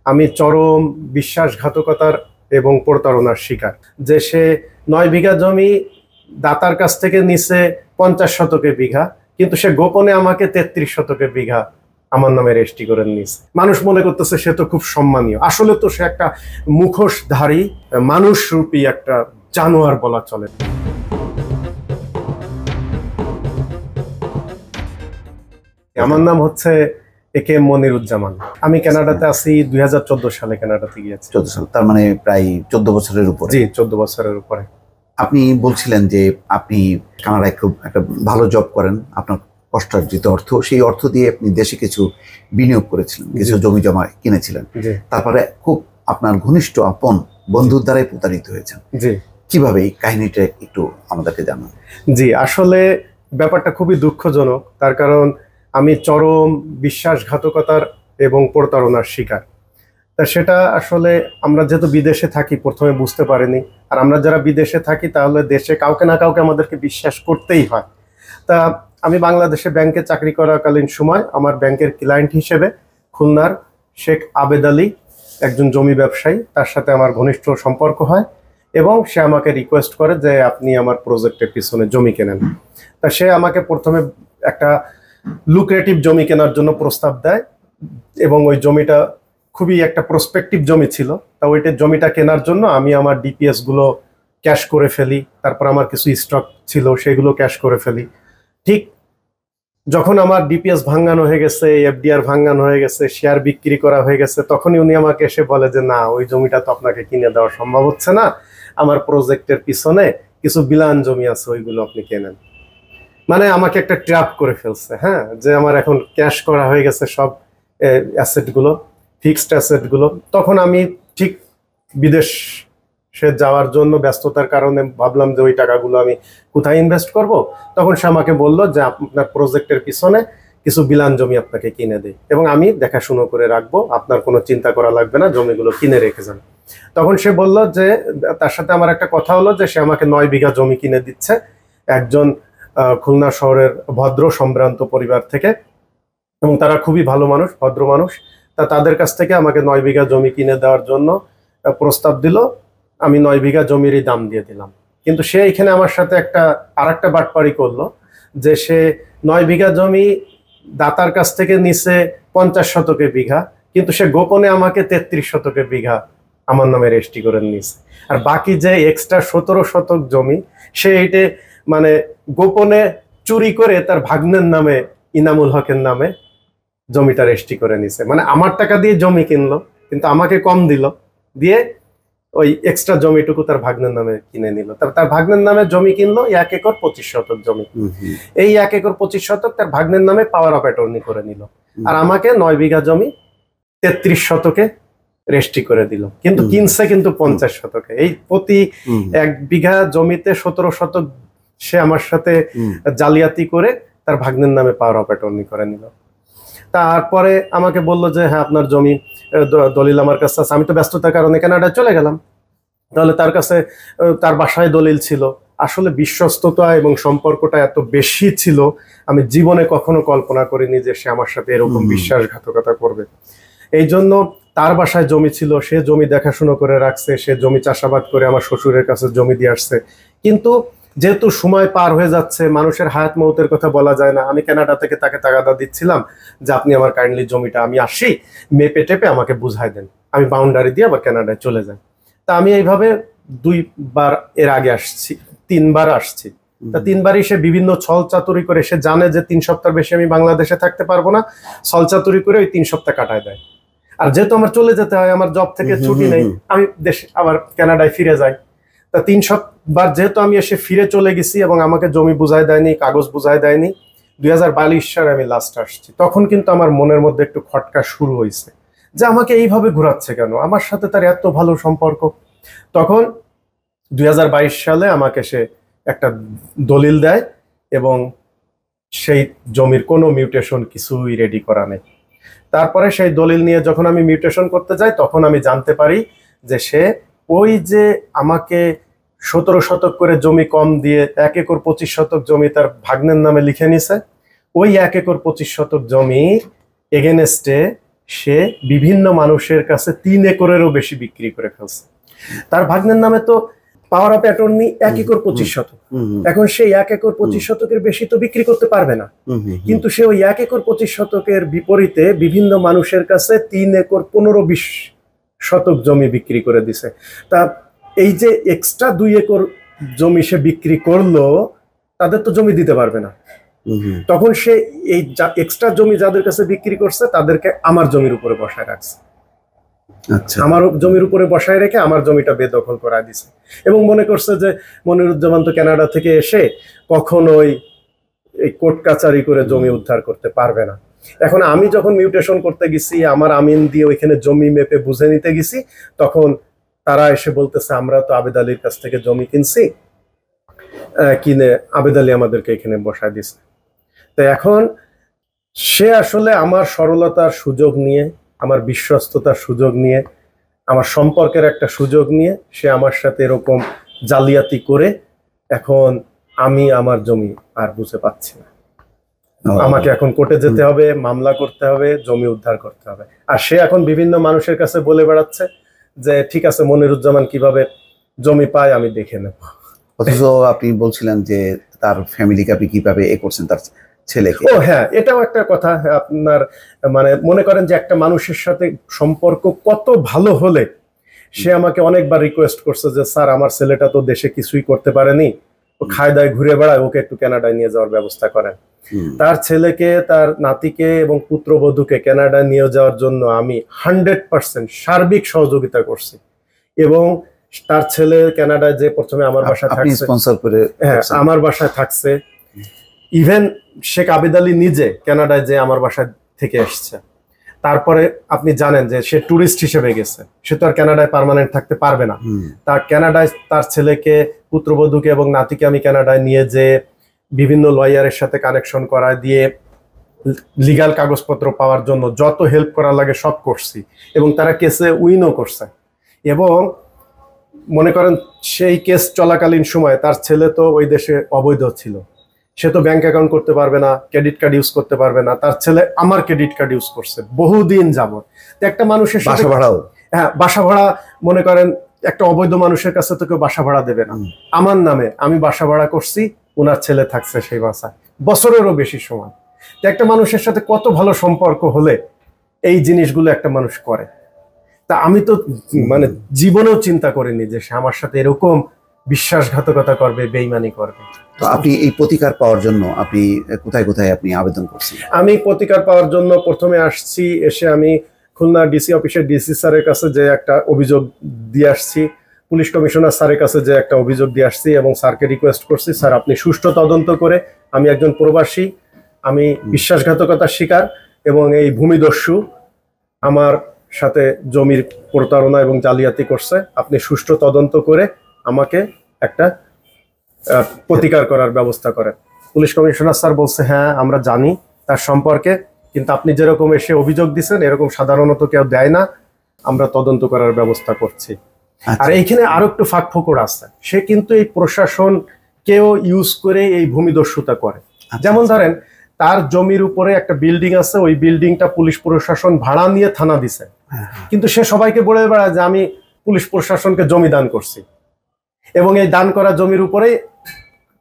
আমি চরম বিশ্বাসঘাতকতার এবং প্রতারণার শিকার। যে সে 9 বিঘা জমি দাতার কাছ থেকে নিছে 50 শতকে বিঘা, কিন্তু সে গোপনে আমাকে 33 শতকে বিঘা আমার নামে রেজিস্ট্রি করে নিয়েছে। মানুষ মনে করতেছে সে তো খুব সম্মানীয়, আসলে তো সে একটা মুখোশধারী মানুষরূপী একটা জানোয়ার বলা চলে। আমার নাম হচ্ছে একে মনিরুজ্জামান। আমি কানাডাতে আছি 2014 সালে কানাডাতে গিয়েছি। 14 সাল, তার মানে প্রায় 14 বছরের উপরে। জি, 14 বছরের উপরে। আপনি বলছিলেন যে আপনি কানাডায় খুব একটা ভালো জব করেন, আপনার কষ্টার্জিত অর্থ, সেই অর্থ দিয়ে আপনি দেশে কিছু বিনিয়োগ করেছিলেন, কিছু জমি জমা কিনেছিলেন, তারপরে খুব আপনার ঘনিষ্ঠ আপন বন্ধুর দ্বারাই প্রতারিত হয়েছেন। জি, কিভাবে এই কাহিনীটা একটু আমাদেরকে জানান। জি, আসলে ব্যাপারটা খুবই দুঃখজনক, তার কারণ আমি চরম বিশ্বাসঘাতকতার এবং প্রতারণার শিকার। তা সেটা আসলে আমরা যেহেতু বিদেশে থাকি প্রথমে বুঝতে পারিনি, আর আমরা যারা বিদেশে থাকি তাহলে দেশে কাউকে না কাউকে আমাদেরকে বিশ্বাস করতেই হয়। তা আমি বাংলাদেশে ব্যাংকে চাকরি করাকালীন সময় আমার ব্যাংকের ক্লায়েন্ট হিসেবে খুলনার শেখ আবেদ আলী, একজন জমি ব্যবসায়ী, তার সাথে আমার ঘনিষ্ঠ সম্পর্ক হয় এবং সে আমাকে রিকোয়েস্ট করে যে আপনি আমার প্রজেক্টের পিছনে জমি কেনেন। তা সে আমাকে প্রথমে একটা লুক্রেটিভ জমি কেনার জন্য প্রস্তাব দেয় এবং ওই জমিটা খুবই একটা প্রসপেক্টিভ জমি ছিল। তা ওইটা জমিটা কেনার জন্য আমি আমার ডিপিএস গুলো ক্যাশ করে ফেলি, তারপর আমার কিছু স্টক ছিল সেগুলো ক্যাশ করে ফেলি। ঠিক যখন আমার ডিপিএস ভাঙ্গানো হয়ে গেছে, এফডিআর ভাঙ্গানো হয়ে গেছে, শেয়ার বিক্রি করা হয়ে গেছে, তখনই উনি আমাকে এসে বলে যে না, ওই জমিটা তো আপনাকে কিনে দেওয়া সম্ভব হচ্ছে না, আমার প্রজেক্টের পিছনে কিছু বিলান জমি আছে, ওইগুলো আপনি কেনেন। মানে আমাকে একটা ট্র্যাপ করে ফেলছে। হ্যাঁ, যে আমার এখন ক্যাশ করা হয়ে গেছে সব অ্যাসেটগুলো, ফিক্সড অ্যাসেটগুলো। তখন আমি ঠিক বিদেশে যাওয়ার জন্য ব্যস্ততার কারণে ভাবলাম যে ওই টাকাগুলো আমি কোথায় ইনভেস্ট করব। তখন সে আমাকে বলল যে আপনার প্রজেক্টের পিছনে কিছু বিলান জমি আপনাকে কিনে দেয় এবং আমি দেখাশুনো করে রাখবো, আপনার কোনো চিন্তা করা লাগবে না, জমিগুলো কিনে রেখে যান। তখন সে বলল যে তার সাথে আমার একটা কথা হলো যে সে আমাকে 9 বিঘা জমি কিনে দিচ্ছে একজন খুলনা শহরের ভদ্র সম্ভ্রান্ত পরিবার থেকে, এবং তারা খুবই ভালো মানুষ, ভদ্র মানুষ। তা তাদের কাছ থেকে আমাকে 9 বিঘা জমি কিনে দেওয়ার জন্য প্রস্তাব দিল। আমি 9 বিঘা জমিরই দাম দিয়ে দিলাম। কিন্তু সে এখানে আমার সাথে আরেকটা বাটপারি করলো যে সে 9 বিঘা জমি দাতার কাছ থেকে নিছে 50 শতকে বিঘা, কিন্তু সে গোপনে আমাকে 33 শতকে বিঘা আমার নামে রেজিস্ট্রি করে নিয়েছে। আর বাকি যে এক্সট্রা 17 শতক জমি সে এইটা মানে গোপনে চুরি করে তার ভাগ্নের নামে, ইনামুল হকের নামে জমিটা রেজিস্ট্রি করে নিছে। মানে আমার টাকা দিয়ে জমি কিনলো, কিন্তু আমাকে কম দিল, দিয়ে ওই এক্সট্রা জমিটুকু তার ভাগ্নের নামে কিনে নিল। তার ভাগ্নের নামে জমি কিনলো 1 একর 25 শতক জমি। এই 1 একর 25 শতক তার ভাগ্নের নামে পাওয়ার অফ অ্যাটর্নি করে নিল, আর আমাকে 9 বিঘা জমি 33 শতকে রেজিস্ট্রি করে দিল, কিন্তু কিনছে কিন্তু 50 শতকে। এই প্রতি 1 বিঘা জমিতে 17 শতক সে আমার সাথে জালিয়াতি করে তার ভাগ্নের নামে পাওয়ার অফ অ্যাটর্নি করে নিল। তারপরে আমাকে বললো যে হ্যাঁ, আপনার জমি দলিল আমার কাছে আছে। আমি তো ব্যস্ততার কারণে কানাডায় চলে গেলাম। তাহলে তার কাছে তার বাসায় দলিল ছিল। আসলে বিশ্বস্ততা এবং সম্পর্কটা এত বেশি ছিল, আমি জীবনে কখনো কল্পনা করিনি যে সে আমার সাথে এরকম বিশ্বাসঘাতকতা করবে। এই জন্য তার বাসায় জমি ছিল, সে জমি দেখাশুনো করে রাখছে, সে জমি চাষাবাদ করে আমার শ্বশুরের কাছে জমি দিয়ে আসছে। কিন্তু যেহেতু সময় পার হয়ে যাচ্ছে, মানুষের হায়াত মৌতের কথা বলা যায় না, আমি কানাডা থেকে তাকে তাগাদা দিচ্ছিলাম যে আপনি আমার কাইন্ডলি জমিটা, আমি আসি, মেপে টেপে আমাকে বুঝাই দেন, আমি বাউন্ডারি দিয়ে আবার কানাডায় চলে যাই। তা আমি এইভাবে 2 বার এর আগে আসছি, 3 বার আসছি। তা 3 বারই সে বিভিন্ন ছল চাতুরি করে, সে জানে যে 3 সপ্তাহ বেশি আমি বাংলাদেশে থাকতে পারবো না, ছল চাতুরি করে ওই 3 সপ্তাহ কাটায় দেয়। আর যেহেতু আমার চলে যেতে হয়, আমার জব থেকে ছুটি নেই, আমি দেশে আবার কানাডায় ফিরে যাই। তা 3 বার যেহেতু আমি এসে ফিরে চলে গেছি এবং আমাকে জমি বুঝাই দেয়নি, কাগজ বুঝাই দেয়নি, 2022 সালে আমি লাস্ট আসছি। তখন কিন্তু আমার মনের মধ্যে একটু খটকা শুরু হয়েছে যে আমাকে এইভাবে ঘোরাচ্ছে কেন, আমার সাথে তার এত ভালো সম্পর্ক। তখন 2022 সালে আমাকে সে একটা দলিল দেয় এবং সেই জমির কোনো মিউটেশন কিছুই রেডি করা নেই। তারপরে সেই দলিল নিয়ে যখন আমি মিউটেশন করতে যাই, তখন আমি জানতে পারি যে সে ওই যে আমাকে 17 শতক করে জমি কম দিয়ে 1 একর 25 শতক জমি তার ভাগ্নের নামে লিখে নিছে, ওই 1 একর 25 শতক জমির এগেনস্টে সে বিভিন্ন মানুষের কাছে 3 একরেরও বেশি বিক্রি করে ফেলছে। তার ভাগ্নের নামে তো পাওয়ার অফ অ্যাটর্নি 1 একর 25 শতক। এখন সে 1 একর 25 শতকের বেশি তো বিক্রি করতে পারবে না, কিন্তু সে ওই 1 একর 25 শতকের বিপরীতে বিভিন্ন মানুষের কাছে 3 একর 15-20 শতক জমি বিক্রি করে দিছে। তা এই যে এক্সট্রা 2 একর জমি সে বিক্রি করলো, তাদের তো জমি দিতে পারবে না। তখন সে এই এক্সট্রা জমি যাদের কাছে বিক্রি করছে তাদেরকে আমার জমির উপরে বসায় রাখছে। আচ্ছা, আমার জমির উপরে বসায় রেখে আমার জমিটা বেদখল করায় দিছে এবং মনে করছে যে মনিরুজ্জামান তো কানাডা থেকে এসে কখনোই এই কোর্ট কাচারি করে জমি উদ্ধার করতে পারবে না। এখন আমি যখন মিউটেশন করতে গেছি, আমার আমিন দিয়ে ওইখানে জমি মেপে বুঝে নিতে গেছি, তখন তারা এসে বলতেছে আমরা তো আবেদ আলীর কাছ থেকে জমি কিনছি, কিনে আবেদ আলী আমাদেরকে এখানে বসায় দিছে। তো এখন সে আসলে আমার সরলতার সুযোগ নিয়ে, আমার বিশ্বস্ততার সুযোগ নিয়ে, আমার সম্পর্কের একটা সুযোগ নিয়ে সে আমার সাথে এরকম জালিয়াতি করে এখন আমি আমার জমি আর বুঝে পাচ্ছি না। আমাকে এখন কোর্টে যেতে হবে, মামলা করতে হবে, জমি উদ্ধার করতে হবে। আর সে এখন বিভিন্ন মানুষের কাছে বলে বেড়াচ্ছে যে ঠিক আছে মনিরুজ্জামান কিভাবে জমি পায় আমি দেখে নেব। অথচ আপনি বলছিলেন যে তার ফ্যামিলিকে আপনি কিভাবে এ করছেন তার ছেলেকে। ও হ্যাঁ, এটাও একটা কথা। আপনার মানে মনে করেন যে একটা মানুষের সাথে সম্পর্ক কত ভালো হলে সে আমাকে অনেকবার রিকোয়েস্ট করছে যে স্যার আমার ছেলেটা তো দেশে কিছুই করতে পারেনি, ও খায় দায় ঘুরে বেড়ায়, ওকে একটু কানাডায় নিয়ে যাওয়ার ব্যবস্থা করেন। তার ছেলেকে, তার নাতিকে এবং পুত্রবধূকে কানাডায় নিয়ে যাওয়ার জন্য আমি 100% সার্বিক সহযোগিতা করছি এবং তার ছেলে কানাডায় যে প্রথমে আমার বাসায় থাকছে, স্পন্সর করে, হ্যাঁ আমার বাসায় থাকছে। ইভেন শেখ আবেদ আলী নিজে কানাডায় যে আমার বাসায় থেকে এসছে। তারপরে আপনি জানেন যে সে ট্যুরিস্ট হিসেবে গেছে, সে তো আর কানাডায় পার্মানেন্ট থাকতে পারবে না। তার কানাডায় তার ছেলেকে, পুত্রবধূকে এবং নাতিকে আমি কানাডায় নিয়ে যে বিভিন্ন লয়ারের সাথে কানেকশন করায় দিয়ে লিগাল কাগজপত্র পাওয়ার জন্য যত হেল্প করা লাগে সব করছি এবং তারা কেসে উইনও করছে। এবং মনে করেন সেই কেস চলাকালীন সময় তার ছেলে তো ওই দেশে অবৈধ ছিল, সে তো ব্যাংক অ্যাকাউন্ট করতে পারবে না, ক্রেডিট কার্ড ইউজ করতে পারবে না। তার ছেলে আমার ক্রেডিট কার্ড ইউজ করছে বহুদিন যাবত। তো একটা মানুষের বাসা ভাড়াও, হ্যাঁ বাসা ভাড়া, মনে করেন একটা অবৈধ মানুষের কাছে তো কেউ বাসা ভাড়া দেবে না। আমার নামে আমি বাসা ভাড়া করছি, ওনার ছেলে থাকছে সেই বাসায় বছরেরও বেশি সময়। তো একটা মানুষের সাথে কত ভালো সম্পর্ক হলে এই জিনিসগুলো একটা মানুষ করে। তা আমি তো মানে জীবনেও চিন্তা করিনি যে সে আমার সাথে এরকম বিশ্বাসঘাতকতা করবে, বেইমানি করবে। তো আপনি এই প্রতিকার পাওয়ার জন্য আপনি কোথায় কোথায় আপনি আবেদন করছেন? আমি প্রতিকার পাওয়ার জন্য প্রথমে আসছি, এসে আমি খুলনা ডিসি অফিসের ডিসি স্যারের কাছে যে একটা অভিযোগ দিয়ে আসছি, পুলিশ কমিশনার স্যারের কাছে যে একটা অভিযোগ দিয়ে আসছি এবং স্যারকে রিকোয়েস্ট করছি স্যার আপনি সুষ্ঠু তদন্ত করে, আমি একজন প্রবাসী, আমি বিশ্বাসঘাতকতার শিকার এবং এই ভূমিদস্যু আমার সাথে জমির প্রতারণা এবং জালিয়াতি করছে, আপনি সুষ্ঠু তদন্ত করে আমাকে একটা প্রতিকার করার ব্যবস্থা করেন। পুলিশ কমিশনার স্যার বলছে হ্যাঁ আমরা জানি তার সম্পর্কে, কিন্তু আপনি যেরকম এসে অভিযোগ দিচ্ছেন এরকম সাধারণত কেউ দেয় না, আমরা তদন্ত করার ব্যবস্থা করছি। আর এইখানে আরো একটু ফাঁক ফোকর আছে, সে কিন্তু এই প্রশাসনকেও ইউজ করে এই ভূমিদস্যুতা করে। যেমন ধরেন তার জমির উপরে একটা বিল্ডিং আছে, ওই বিল্ডিংটা পুলিশ প্রশাসন ভাড়া নিয়ে থানা দিছে, কিন্তু সে সবাইকে বলে বেড়ায় যে আমি পুলিশ প্রশাসনকে জমি দান করছি এবং এই দান করা জমির উপরেই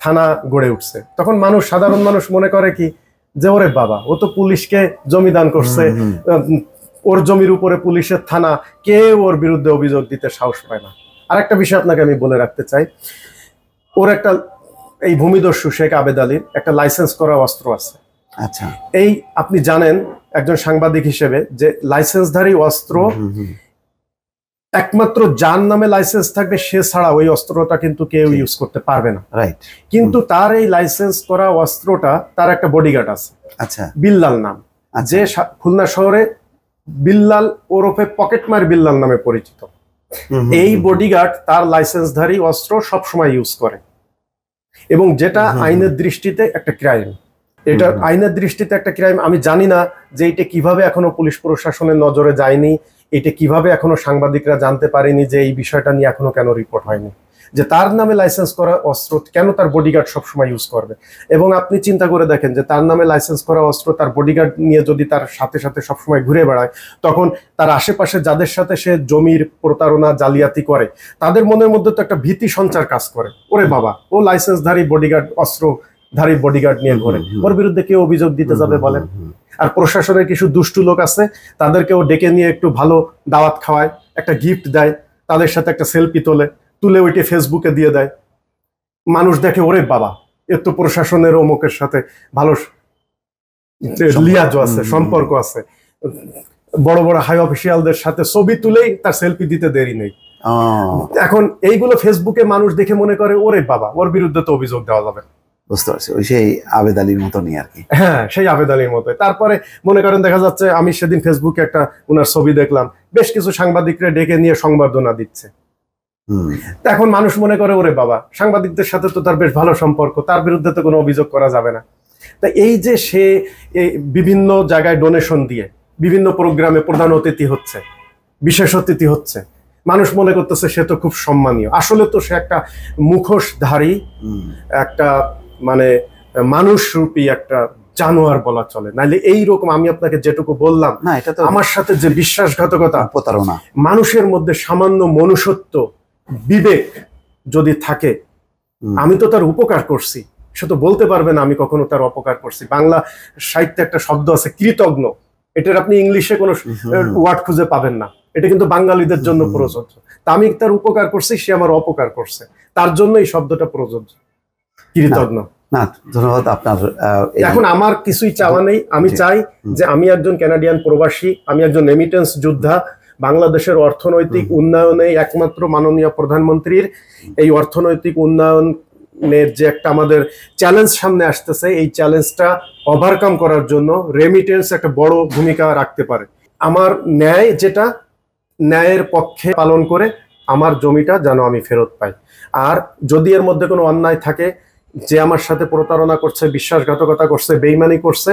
থানা গড়ে উঠছে। তখন মানুষ, সাধারণ মানুষ মনে করে কি যে ওরে বাবা ও তো পুলিশকে জমি দান করছে, ওর জমির উপরে পুলিশের থানা, কেউ ওর বিরুদ্ধে অভিযোগ দিতে সাহস পায় না। আরেকটা বিষয় আপনাকে আমি বলে রাখতে চাই, ওর একটা, এই ভূমিদস্যু শেখ আবেদ আলীর একটা লাইসেন্স করা অস্ত্র আছে। আচ্ছা, এই আপনি জানেন একজন সাংবাদিক হিসেবে যে লাইসেন্সধারী অস্ত্র একমাত্র যার নামে লাইসেন্স থাকবে সে ছাড়া ওই অস্ত্রটা কিন্তু কেউ ইউজ করতে পারবে না। রাইট। কিন্তু তার এই লাইসেন্স করা অস্ত্রটা, তার একটা বডিগার্ড আছে, আচ্ছা, বিল্লাল নাম, যে খুলনা শহরে বিল্লাল ওরফে পকেটমার বিল্লাল নামে পরিচিত। এই বডিগার্ড তার লাইসেন্সধারী অস্ত্র সবসময় ইউজ করে এবং যেটা আইনের দৃষ্টিতে একটা ক্রাইম। এটা আইনের দৃষ্টিতে একটা ক্রাইম। আমি জানি না যে এটা কিভাবে এখনো পুলিশ প্রশাসনের নজরে যায়নি, এটা কিভাবে এখনো সাংবাদিকরা জানতে পারেনি, যে এই বিষয়টা নিয়ে এখনো কেন রিপোর্ট হয়নি। যে তার নামে লাইসেন্স করা অস্ত্র কেন তার বডিগার্ড সবসময় ইউজ করবে? এবং আপনি চিন্তা করে দেখেন যে তার নামে লাইসেন্স করা অস্ত্র তার বডিগার্ড নিয়ে যদি তার সাথে সাথে সবসময় ঘুরে বেড়ায়, তখন তার আশেপাশে যাদের সাথে সে জমির প্রতারণা জালিয়াতি করে তাদের মনের মধ্যে তো একটা ভীতি সঞ্চার কাজ করে, ওরে বাবা ও লাইসেন্সধারী বডিগার্ড, অস্ত্রধারী বডিগার্ড নিয়ে ঘোরে, ওর বিরুদ্ধে কেউ অভিযোগ দিতে যাবে বলেন? আর প্রশাসনের কিছু দুষ্টু লোক আছে, তাদেরকেও ডেকে নিয়ে একটু ভালো দাওয়াত খাওয়ায়, একটা গিফট দেয়, তাদের সাথে একটা সেলফি তুলে ওইটি ফেসবুকে দিয়ে দেয়। মানুষ দেখে ওরে বাবা এর তো প্রশাসনের অমুকের সাথে ভালো লিয়াজ আছে, সম্পর্ক আছে, বড় বড় হাই অফিসিয়ালদের সাথে ছবি তুলেই তার সেলফি দিতে দেরি নেই। এখন এইগুলো ফেসবুকে মানুষ দেখে মনে করে ওরে বাবা ওর বিরুদ্ধে তো অভিযোগ দেওয়া যাবে। বুঝতে পারছি, ওই সেই আবেদ আলীর মতনই আর কি। হ্যাঁ, সেই আবেদ আলীর মতো। তারপরে মনে করেন দেখা যাচ্ছে আমি সেদিন ফেসবুকে একটা ওনার ছবি দেখলাম, বেশ কিছু সাংবাদিকরা ডেকে নিয়ে সংবর্ধনা দিচ্ছে। এখন মানুষ মনে করে ওরে বাবা সাংবাদিকদের সাথে তো তার বেশ ভালো সম্পর্ক, তার বিরুদ্ধে তো কোনো অভিযোগ করা যাবে না। তা এই যে সে বিভিন্ন জায়গায় ডোনেশন দিয়ে বিভিন্ন প্রোগ্রামে প্রধান অতিথি হচ্ছে, বিশেষ অতিথি হচ্ছে, মানুষ মনে করতেছে সে তো খুব সম্মানীয়। আসলে তো সে একটা মুখোশধারী, একটা মানে মানুষ রূপী একটা জানোয়ার বলা চলে। নাইলে এইরকম আমি আপনাকে যেটুকু বললাম না, এটা তো আমার সাথে যে বিশ্বাসঘাতকতা, প্রতারণা, মানুষের মধ্যে সামান্য মনুষ্যত্ব, বিবেক যদি থাকে, আমি তো তার উপকার করছি, সে তো বলতে পারবে না আমি কখনো তার অপকার করছি। বাংলা সাহিত্যে একটা শব্দ আছে কৃতজ্ঞ, এটার আপনি ইংলিশে কোনো ওয়ার্ড খুঁজে পাবেন না, এটা কিন্তু বাঙালিদের জন্য প্রযোজ্য। তা আমি তার উপকার করছি, সে আমার অপকার করছে, তার জন্য এই শব্দটা প্রযোজ্য, কৃতজ্ঞ। না, ধন্যবাদ আপনার। এখন আমার কিছুই চাওয়া নেই, আমি চাই যে আমি একজন কানাডিয়ান প্রবাসী, আমি একজন রেমিটেন্স যোদ্ধা, বাংলাদেশের অর্থনৈতিক উন্নয়নে একমাত্র মাননীয় প্রধানমন্ত্রীর এই অর্থনৈতিক উন্নয়নের যে একটা আমাদের চ্যালেঞ্জ সামনে আসতেছে, এই চ্যালেঞ্জটা ওভারকাম করার জন্য রেমিটেন্স একটা বড় ভূমিকা রাখতে পারে। আমার ন্যায় যেটা, ন্যায়ের পক্ষে পালন করে আমার জমিটা যেন আমি ফেরত পাই। আর যদি এর মধ্যে কোনো অন্যায় থাকে, যে আমার সাথে প্রতারণা করছে, বিশ্বাসঘাতকতা করছে, বেইমানি করছে,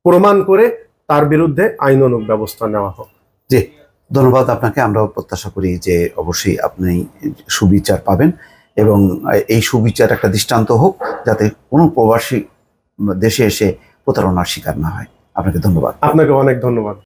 প্রমাণ করে তার বিরুদ্ধে আইনানুগ ব্যবস্থা নেওয়া হোক। জি, ধন্যবাদ আপনাকে। আমরাও প্রত্যাশা করি যে অবশ্যই আপনি সুবিচার পাবেন এবং এই সুবিচার একটা দৃষ্টান্ত হোক, যাতে কোনো প্রবাসী দেশে এসে প্রতারণার শিকার না হয়। আপনাকে ধন্যবাদ। আপনাকে অনেক ধন্যবাদ।